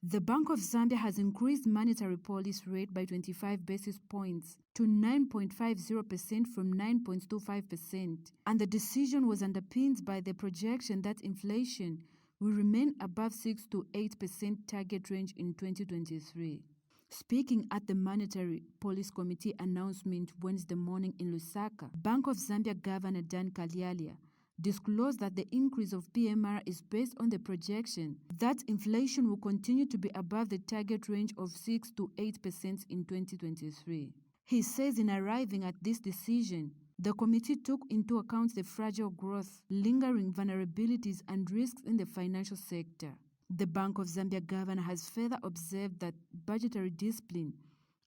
The Bank of Zambia has increased monetary policy rate by 25 basis points to 9.50% from 9.25%, and the decision was underpinned by the projection that inflation will remain above 6 to 8% target range in 2023. Speaking at the Monetary Policy Committee announcement Wednesday morning in Lusaka, Bank of Zambia Governor Dan Kalyalia disclosed that the increase of PMR is based on the projection that inflation will continue to be above the target range of 6 to 8% in 2023. He says in arriving at this decision, the committee took into account the fragile growth, lingering vulnerabilities and risks in the financial sector. The Bank of Zambia governor has further observed that budgetary discipline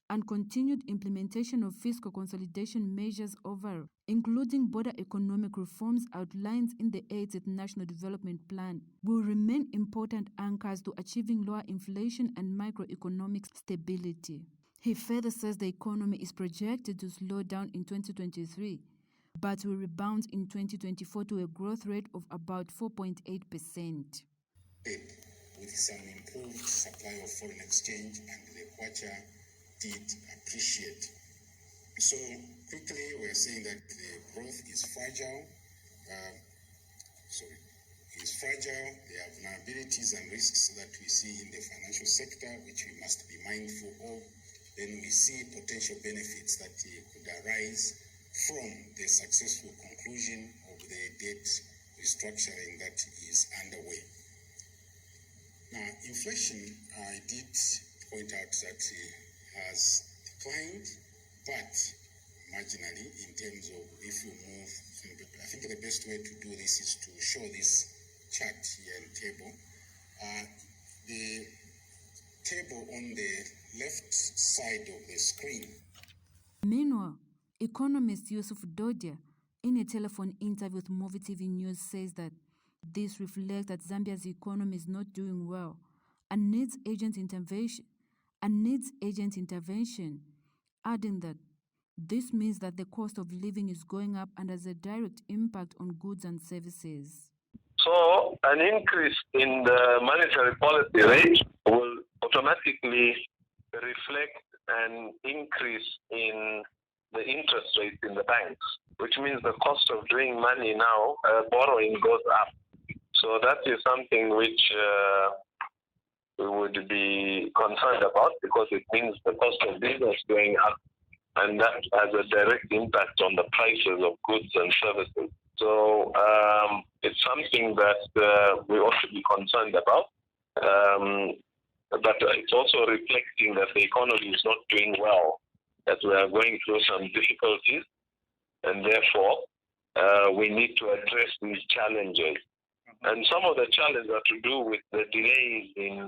and continued implementation of fiscal consolidation measures overall, including border economic reforms outlined in the 8th National Development Plan, will remain important anchors to achieving lower inflation and macroeconomic stability. He further says the economy is projected to slow down in 2023, but will rebound in 2024 to a growth rate of about 4.8%. With some improved supply of foreign exchange, and the kwacha did appreciate. So quickly, we're saying that the growth is fragile. There are vulnerabilities and risks that we see in the financial sector, which we must be mindful of. Then we see potential benefits that could arise from the successful conclusion of the debt restructuring that is underway. Now, inflation, I did point out that it has declined, but marginally in terms of if we move. I think the best way to do this is to show this chart here in table. The table on the left side of the screen. Meanwhile, economist Yusuf Dodia, in a telephone interview with Movie TV News, says that this reflects that Zambia's economy is not doing well and needs urgent intervention, adding that this means that the cost of living is going up and has a direct impact on goods and services. So an increase in the monetary policy rate will automatically reflect an increase in the interest rate in the banks, which means the cost of doing money now, borrowing goes up. So that is something which we would be concerned about, because it means the cost of business going up, and that has a direct impact on the prices of goods and services. So it's something that we ought to be concerned about. But it's also reflecting that the economy is not doing well, that we are going through some difficulties, and therefore we need to address these challenges. And some of the challenges are to do with the delays in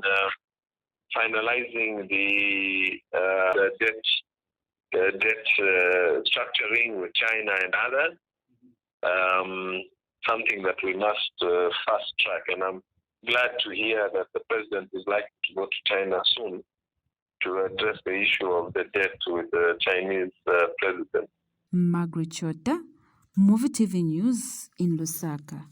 finalizing the debt structuring with China and others, something that we must fast track. And I'm glad to hear that the president is likely to go to China soon to address the issue of the debt with the Chinese president. Margaret Chota, Movie TV News in Lusaka.